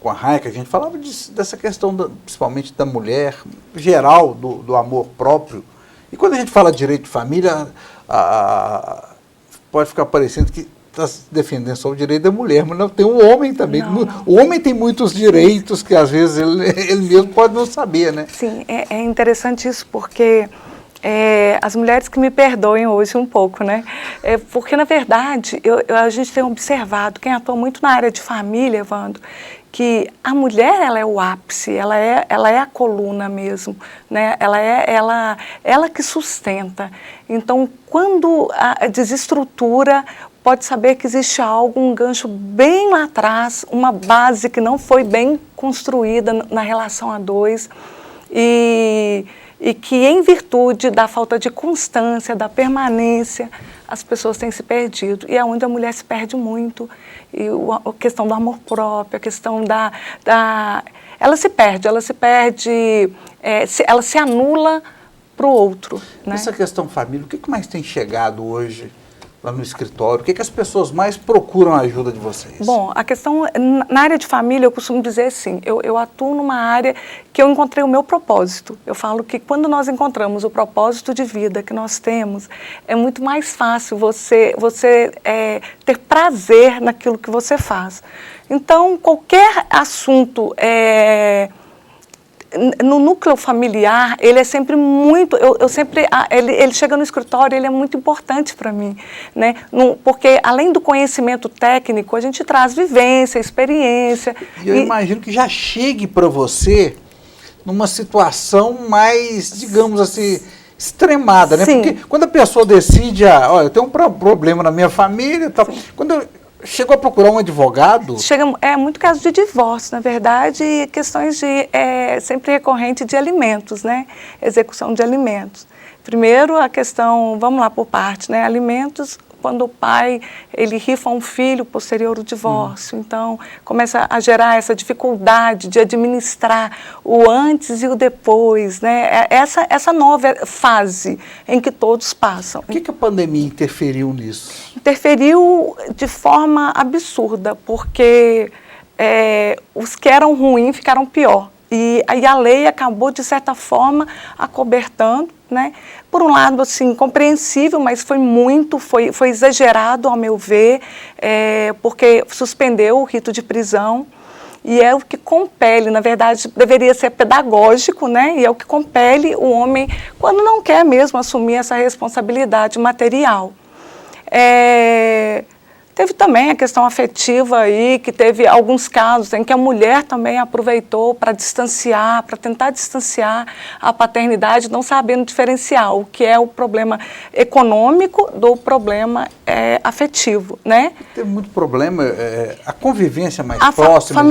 com a Raika, a gente falava dessa questão, principalmente da mulher, geral, do amor próprio. E quando a gente fala de direito de família, pode ficar parecendo que está defendendo só o direito da mulher, mas não, tem o homem também. Não. O homem tem muitos direitos que às vezes ele mesmo pode não saber, né? Sim, é interessante isso, porque as mulheres que me perdoem hoje um pouco, né? Porque, na verdade, a gente tem observado, quem atua muito na área de família, Evandro, que a mulher, ela é o ápice, ela é a coluna mesmo, né? Ela que sustenta. Então, quando a desestrutura, pode saber que existe algo, um gancho bem lá atrás, uma base que não foi bem construída na relação a dois, e que, em virtude da falta de constância, da permanência, as pessoas têm se perdido. E é onde a mulher se perde muito. E a questão do amor próprio, a questão ela se perde, ela se anula para o outro. Né? Essa questão família, o que mais tem chegado hoje lá no escritório? O que as pessoas mais procuram a ajuda de vocês? Bom, a questão, na área de família, eu costumo dizer assim, eu atuo numa área que eu encontrei o meu propósito. Eu falo que quando nós encontramos o propósito de vida que nós temos, é muito mais fácil você ter prazer naquilo que você faz. Então, qualquer assunto no núcleo familiar, ele é sempre muito, ele chega no escritório, ele é muito importante para mim, né? Porque além do conhecimento técnico, a gente traz vivência, experiência. E eu imagino que já chegue para você numa situação mais, digamos assim, extremada, né? Sim. Porque quando a pessoa decide, olha, eu tenho um problema na minha família, tal, quando chegou a procurar um advogado? É muito caso de divórcio, na verdade, e questões sempre recorrente de alimentos, né? Execução de alimentos. Primeiro, a questão, vamos lá por parte, né? Alimentos, quando o pai, ele rifa um filho posterior ao divórcio. Então, começa a gerar essa dificuldade de administrar o antes e o depois, né? Essa nova fase em que todos passam. O que a pandemia interferiu nisso? Interferiu de forma absurda, porque os que eram ruins ficaram pior. E aí a lei acabou, de certa forma, acobertando, né? Por um lado, assim, compreensível, mas foi exagerado, ao meu ver, porque suspendeu o rito de prisão, e é o que compele, na verdade, deveria ser pedagógico, né? E é o que compele o homem, quando não quer mesmo assumir essa responsabilidade material. Teve também a questão afetiva aí, que teve alguns casos em que a mulher também aproveitou para tentar distanciar a paternidade, não sabendo diferenciar o que é o problema econômico do problema afetivo, né? Teve muito problema, a convivência mais próxima,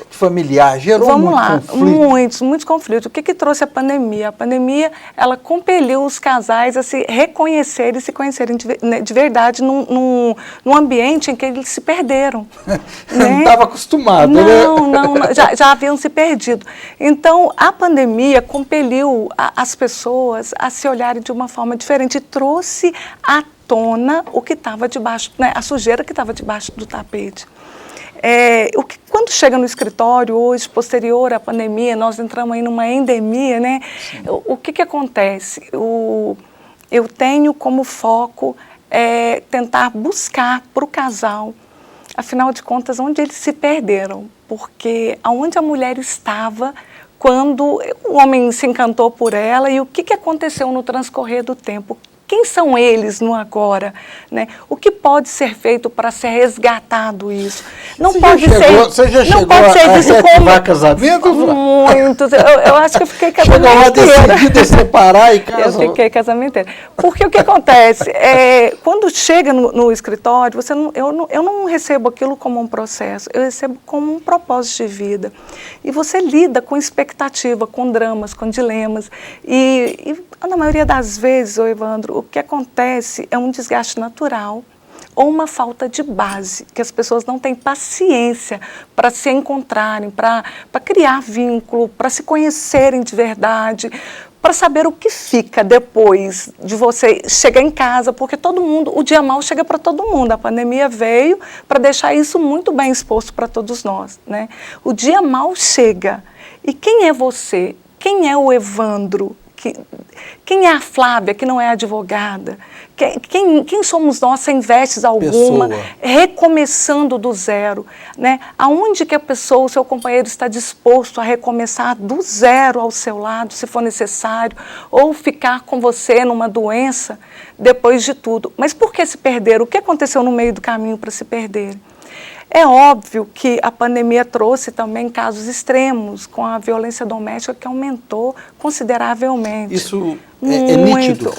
familiar, gerou muitos conflitos. O que trouxe a pandemia? A pandemia, ela compeliu os casais a se reconhecerem e se conhecerem de verdade num ambiente em que eles se perderam. Né? Não estava acostumado, né? Não, já haviam se perdido. Então, a pandemia compeliu as pessoas a se olharem de uma forma diferente e trouxe à tona o que estava debaixo, né, a sujeira que estava debaixo do tapete. Quando chega no escritório hoje, posterior à pandemia, nós entramos aí numa endemia, né? O que acontece? Eu tenho como foco tentar buscar para o casal, afinal de contas, onde eles se perderam. Porque aonde a mulher estava quando o homem se encantou por ela e o que aconteceu no transcorrer do tempo. Quem são eles no agora? Né? O que pode ser feito para ser resgatado isso? Você já chegou a reativar casamento? Muitos. Eu acho que eu fiquei casamenteira. Chegou a decidir separar e casar? Eu fiquei casamenteira. Porque o que acontece? Quando chega no escritório, eu não recebo aquilo como um processo, eu recebo como um propósito de vida. E você lida com expectativa, com dramas, com dilemas. E na maioria das vezes, Evandro, o que acontece é um desgaste natural ou uma falta de base, que as pessoas não têm paciência para se encontrarem, para criar vínculo, para se conhecerem de verdade, para saber o que fica depois de você chegar em casa, porque todo mundo, o dia mau chega para todo mundo. A pandemia veio para deixar isso muito bem exposto para todos nós, né? O dia mau chega. E quem é você? Quem é o Evandro? Quem é a Flávia, que não é advogada? Quem somos nós sem vestes alguma, recomeçando do zero? Né? Aonde que a pessoa, o seu companheiro, está disposto a recomeçar do zero ao seu lado, se for necessário, ou ficar com você numa doença depois de tudo? Mas por que se perder? O que aconteceu no meio do caminho para se perder? É óbvio que a pandemia trouxe também casos extremos, com a violência doméstica que aumentou consideravelmente. Isso é nítido?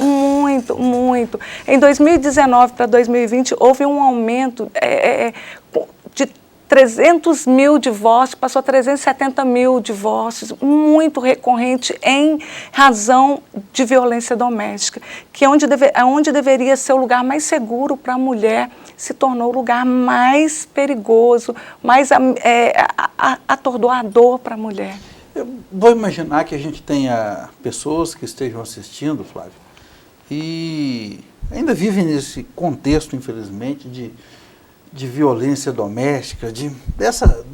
Muito. Em 2019 para 2020, houve um aumento de 300 mil divórcios, passou a 370 mil divórcios, muito recorrente em razão de violência doméstica, que é onde deveria ser o lugar mais seguro para a mulher, se tornou o lugar mais perigoso, mais atordoador para a mulher. Eu vou imaginar que a gente tenha pessoas que estejam assistindo, Flávia, e ainda vivem nesse contexto, infelizmente, de violência doméstica,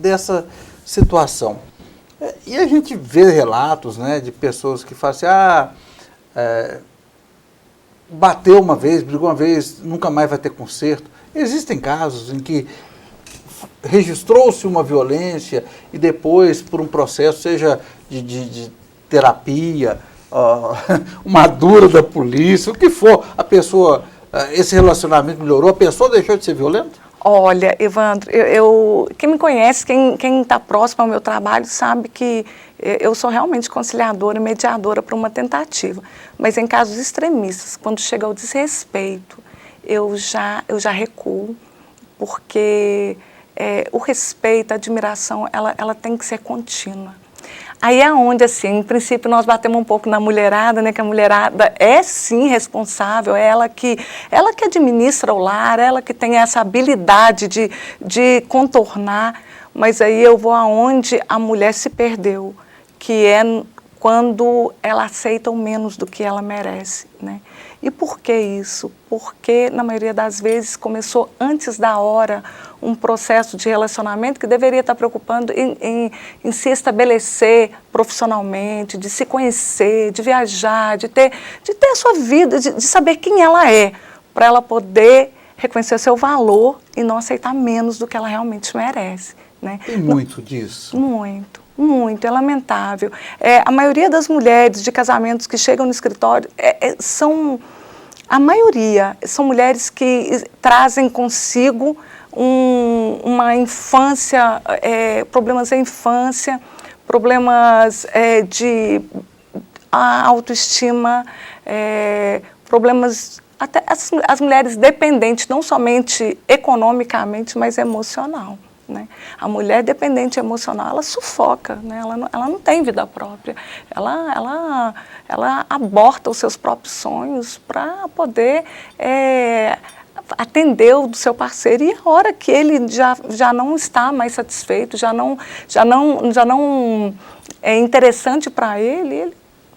dessa situação. E a gente vê relatos, né, de pessoas que falam assim, bateu uma vez, brigou uma vez, nunca mais vai ter conserto. Existem casos em que registrou-se uma violência e depois, por um processo, seja de terapia, uma dura da polícia, o que for, a pessoa, esse relacionamento melhorou, a pessoa deixou de ser violenta? Olha, Evandro, quem me conhece, quem está próximo ao meu trabalho, sabe que eu sou realmente conciliadora e mediadora para uma tentativa. Mas em casos extremistas, quando chega ao desrespeito, eu já recuo, porque o respeito, a admiração, ela tem que ser contínua. Aí é onde, assim, em princípio, nós batemos um pouco na mulherada, né? Que a mulherada é, sim, responsável, é ela que administra o lar, ela que tem essa habilidade de contornar, mas aí eu vou aonde a mulher se perdeu, que é quando ela aceita o menos do que ela merece, né? E por que isso? Porque, na maioria das vezes, começou antes da hora um processo de relacionamento que deveria estar preocupando em se estabelecer profissionalmente, de se conhecer, de viajar, de ter a sua vida, de saber quem ela é, para ela poder reconhecer seu valor e não aceitar menos do que ela realmente merece, né? Tem muito disso. Muito, é lamentável. A maioria das mulheres de casamentos que chegam no escritório a maioria são mulheres que trazem consigo uma infância, problemas da infância, problemas de autoestima, problemas, até as mulheres dependentes, não somente economicamente, mas emocional. Né? A mulher dependente emocional, ela sufoca, né? Ela não tem vida própria, ela aborta os seus próprios sonhos para poder atender o do seu parceiro, e a hora que ele já não está mais satisfeito, já não é interessante para ele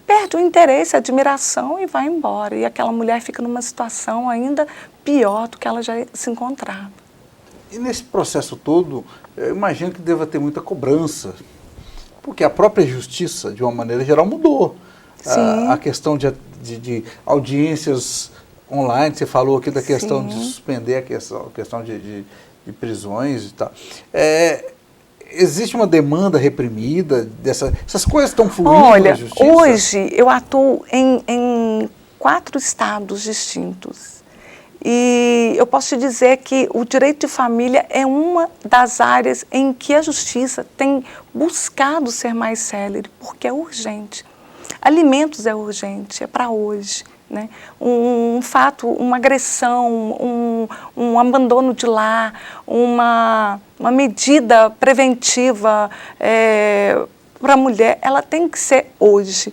perde o interesse, a admiração e vai embora, e aquela mulher fica numa situação ainda pior do que ela já se encontrava. E nesse processo todo, eu imagino que deva ter muita cobrança, porque a própria justiça, de uma maneira geral, mudou. A questão de audiências online, você falou aqui da questão de suspender a questão de prisões e tal. Existe uma demanda reprimida, essas coisas estão fluindo na justiça? Olha, hoje eu atuo em 4 estados distintos. E eu posso te dizer que o direito de família é uma das áreas em que a justiça tem buscado ser mais célere, porque é urgente. Alimentos é urgente, é para hoje. Né? Um fato, uma agressão, um abandono de lar, uma medida preventiva para a mulher, ela tem que ser hoje.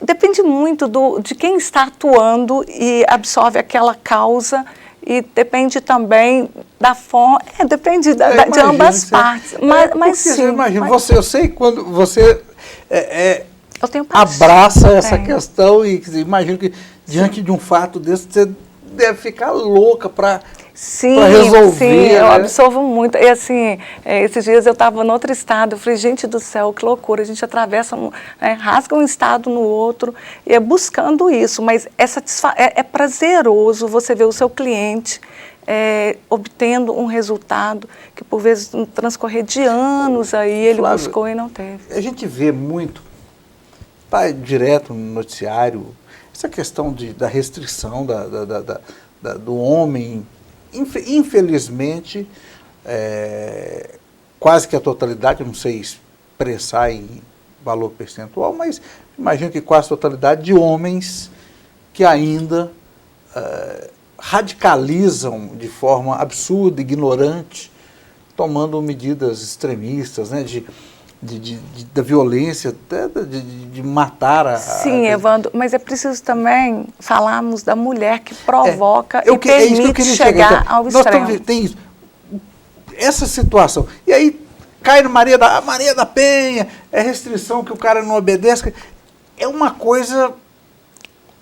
Depende muito de quem está atuando e absorve aquela causa, e depende também da forma, depende de ambas partes. Mas sim. Eu imagino, eu sei quando você Eu tenho paixão. abraça essa questão e imagino que diante de um fato desse você deve ficar louca para resolver. Sim, eu né? absorvo muito. E assim, esses dias eu estava em outro estado, eu falei, gente do céu, que loucura, a gente atravessa, rasga um estado no outro, e é buscando isso, mas é prazeroso você ver o seu cliente obtendo um resultado que por vezes no transcorrer de anos aí ele Flávia, buscou e não teve. A gente vê muito, está direto no noticiário, essa questão da restrição do homem, infelizmente, quase que a totalidade, eu não sei expressar em valor percentual, mas imagino que quase a totalidade de homens que ainda radicalizam de forma absurda, ignorante, tomando medidas extremistas, né, da violência, até de matar Sim, Evandro, mas é preciso também falarmos da mulher que provoca e permite chegar ao extremo. Tem isso, essa situação. E aí cai no Maria da Penha, é restrição que o cara não obedece. É uma coisa...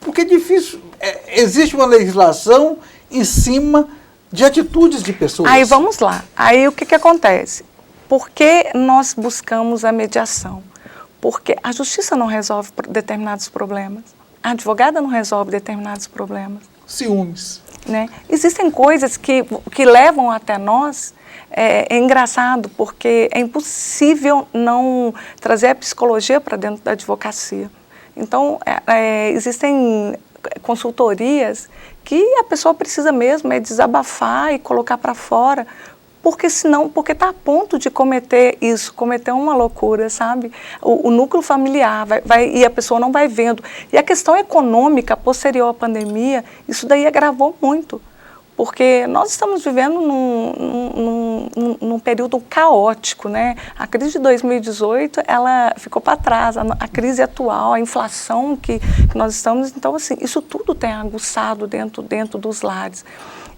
Porque é difícil. Existe uma legislação em cima de atitudes de pessoas. Aí vamos lá. Aí o que acontece? Por que nós buscamos a mediação? Porque a justiça não resolve determinados problemas. A advogada não resolve determinados problemas. Ciúmes. Né? Existem coisas que levam até nós. É engraçado, porque é impossível não trazer a psicologia para dentro da advocacia. Então, existem consultorias que a pessoa precisa mesmo vai e colocar para fora, porque senão, porque está a ponto de cometer isso, cometer uma loucura, sabe? O núcleo familiar e a pessoa não vai vendo. E a questão econômica posterior à pandemia, isso daí agravou muito. Porque nós estamos vivendo num período caótico, né? A crise de 2018, ela ficou para trás, a crise atual, a inflação que nós estamos, então assim, isso tudo tem aguçado dentro dos lares.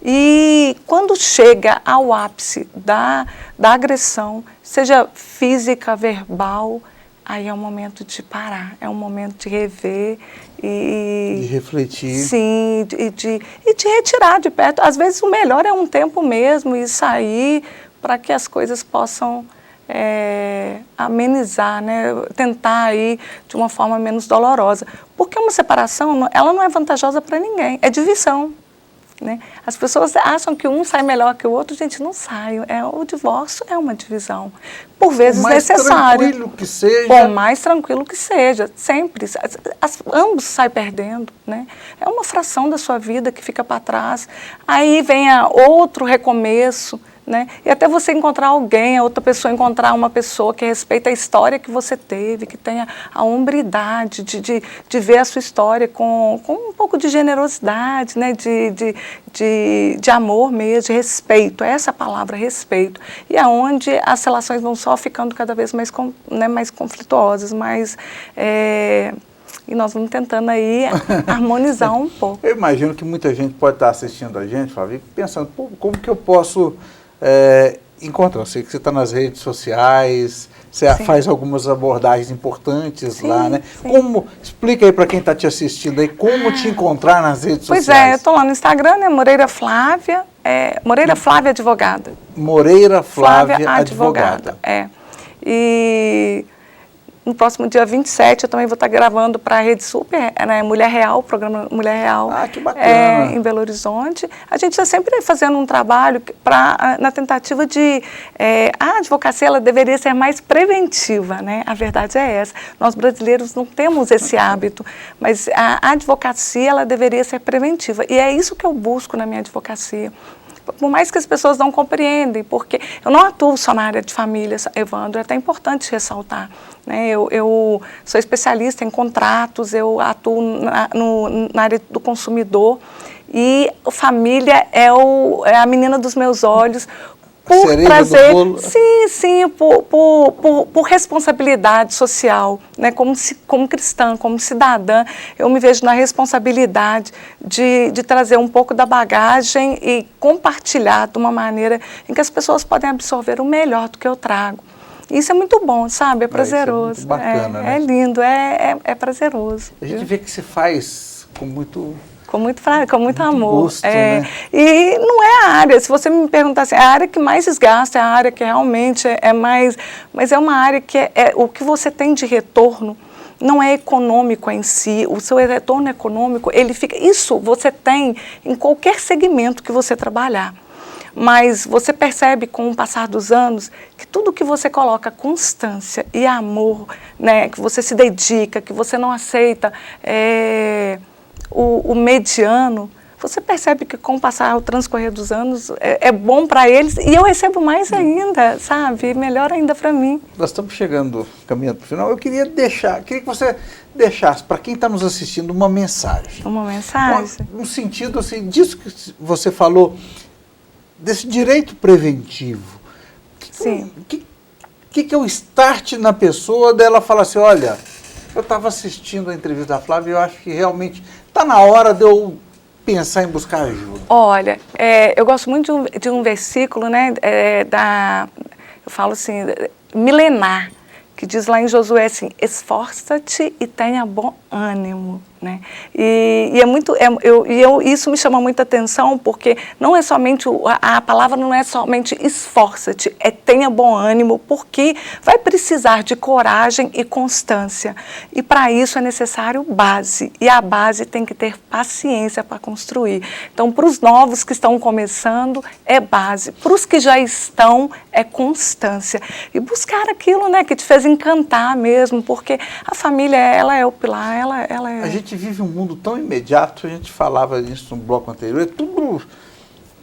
E quando chega ao ápice da agressão, seja física, verbal, aí é um momento de parar, é um momento de rever e... De refletir. Sim, e de retirar de perto. Às vezes o melhor é um tempo mesmo e sair para que as coisas possam amenizar, né? Tentar ir de uma forma menos dolorosa. Porque uma separação, ela não é vantajosa para ninguém, é divisão. Né? As pessoas acham que um sai melhor que o outro, gente, não sai. O divórcio é uma divisão, por vezes necessária. Por mais tranquilo que seja. Por mais tranquilo que seja, sempre. Ambos saem perdendo, né? É uma fração da sua vida que fica para trás. Aí vem outro recomeço, né? E até você encontrar alguém, a outra pessoa encontrar uma pessoa que respeita a história que você teve, que tenha a hombridade de ver a sua história com um pouco de generosidade, né? De amor mesmo, de respeito, essa é a palavra, respeito. E é onde as relações vão só ficando cada vez mais, mais conflituosas, e nós vamos tentando aí harmonizar um pouco. Eu imagino que muita gente pode estar assistindo a gente, Flávia, pensando, pô, como que eu posso encontrar? Eu sei que você está nas redes sociais, você faz algumas abordagens importantes lá, né? Sim. Explica aí para quem está te assistindo aí, como te encontrar nas redes sociais. Pois eu estou lá no Instagram, né? Moreira Flávia, Moreira Flávia Advogada. Moreira Flávia Advogada. E no próximo dia 27 eu também vou estar gravando para a Rede Super, né, Mulher Real, o programa Mulher Real, que bacana. Em Belo Horizonte. A gente está sempre fazendo um trabalho na tentativa de... a advocacia ela deveria ser mais preventiva, né? A verdade é essa. Nós brasileiros não temos esse hábito, mas a advocacia ela deveria ser preventiva. E é isso que eu busco na minha advocacia. Por mais que as pessoas não compreendem, porque eu não atuo só na área de família, Evandro, é até importante ressaltar. Né? Eu sou especialista em contratos, eu atuo na área do consumidor e família é a menina dos meus olhos, por trazer, por responsabilidade social, né? Como cristã, como cidadã, eu me vejo na responsabilidade de trazer um pouco da bagagem e compartilhar de uma maneira em que as pessoas podem absorver o melhor do que eu trago. Isso é muito bom, sabe? É prazeroso. Isso é muito bacana, né? É lindo, é prazeroso. A gente vê que você faz com muito... Com muito amor. Gosto, né? E não é a área, se você me perguntar assim, a área que mais desgasta, é a área que realmente é mais... Mas é uma área que o que você tem de retorno não é econômico em si, o seu retorno econômico, ele fica... Isso você tem em qualquer segmento que você trabalhar. Mas você percebe com o passar dos anos que tudo que você coloca constância e amor, né, que você se dedica, que você não aceita o mediano, você percebe que com o transcorrer dos anos é bom para eles e eu recebo mais ainda, sabe? Melhor ainda para mim. Nós estamos chegando, caminhando para o final. Eu queria que você deixasse para quem está nos assistindo uma mensagem. Uma mensagem? Um sentido assim, disso que você falou, desse direito preventivo. Sim. O que é o start na pessoa dela falar assim, olha, eu estava assistindo a entrevista da Flávia e eu acho que realmente está na hora de eu pensar em buscar ajuda. Olha, eu gosto muito de um versículo, né, eu falo assim, milenar, que diz lá em Josué assim, esforça-te e tenha bom ânimo, né? Isso me chama muita atenção porque não é somente a palavra não é somente esforça-te, é tenha bom ânimo, porque vai precisar de coragem e constância. E para isso é necessário base, e a base tem que ter paciência para construir. Então, para os novos que estão começando, é base. Para os que já estão, é constância. E buscar aquilo, né, que te fez encantar mesmo, porque a família, ela é o pilar, ela é... A gente vive um mundo tão imediato, a gente falava isso no bloco anterior, é tudo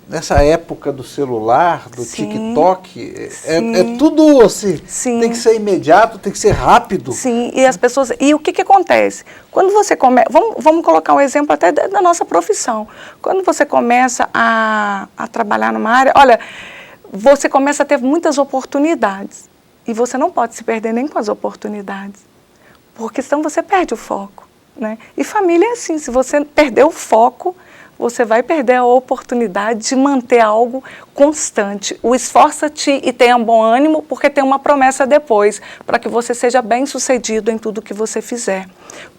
nessa época do celular, do TikTok, é tudo assim, tem que ser imediato, tem que ser rápido. Sim, e as pessoas, e o que acontece? Quando você começa, vamos colocar um exemplo até da nossa profissão, quando você começa a trabalhar numa área, olha, você começa a ter muitas oportunidades, e você não pode se perder nem com as oportunidades, porque senão você perde o foco, né? E família é assim, se você perder o foco, você vai perder a oportunidade de manter algo constante. O esforça-te e tenha bom ânimo, porque tem uma promessa depois, para que você seja bem-sucedido em tudo que você fizer.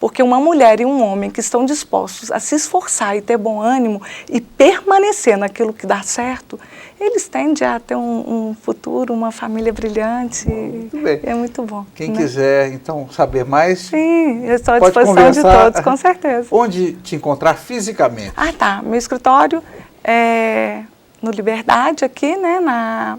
Porque uma mulher e um homem que estão dispostos a se esforçar e ter bom ânimo e permanecer naquilo que dá certo, eles tendem a ter um futuro, uma família brilhante. Muito bem. É muito bom. Quem quiser, então, saber mais... Sim, eu estou à disposição de todos, com certeza. Onde te encontrar fisicamente? Ah, tá. Meu escritório é no Liberdade, aqui, né, na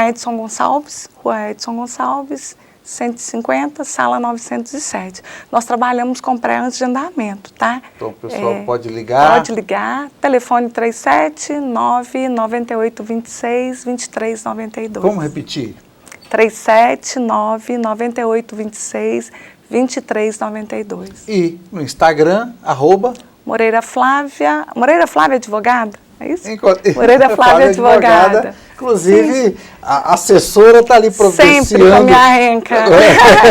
Edson Gonçalves, Rua Edson Gonçalves, 150, sala 907. Nós trabalhamos com pré-agendamento, tá? Então o pessoal pode ligar? Pode ligar, telefone 379-9826-2392. Vamos repetir? 379-9826-2392. E no Instagram, Moreira Flávia Advogada, é isso? Moreira Flávia Advogada. Inclusive, a assessora está ali providenciando. Sempre com a minha renca, com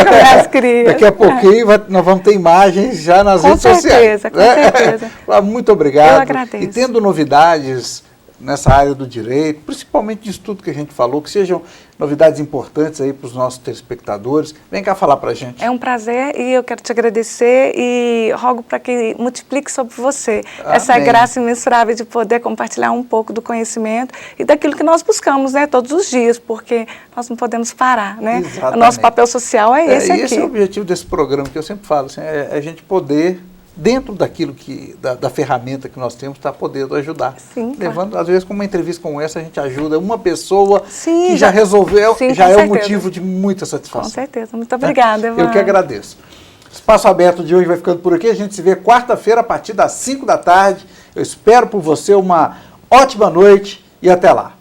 minhas crias. Daqui a pouquinho nós vamos ter imagens já nas redes sociais. Com certeza. Muito obrigado. Eu agradeço. E tendo novidades nessa área do direito, principalmente disso tudo que a gente falou, que sejam novidades importantes aí para os nossos telespectadores. Vem cá falar para a gente. É um prazer e eu quero te agradecer e rogo para que multiplique sobre você essa graça imensurável de poder compartilhar um pouco do conhecimento e daquilo que nós buscamos, né, todos os dias, porque nós não podemos parar, né? Exatamente. O nosso papel social é esse aqui. Esse é o objetivo desse programa, que eu sempre falo, assim, é a gente poder, dentro daquilo da ferramenta que nós temos, está podendo ajudar. Sim, levando, às vezes, com uma entrevista como essa, a gente ajuda uma pessoa sim, que já resolveu, sim, já é certeza. um motivo de muita satisfação. Com certeza. Muito obrigada, Evandro. Eu que agradeço. Espaço Aberto de hoje vai ficando por aqui. A gente se vê quarta-feira, a partir das 5 da tarde. Eu espero por você uma ótima noite e até lá.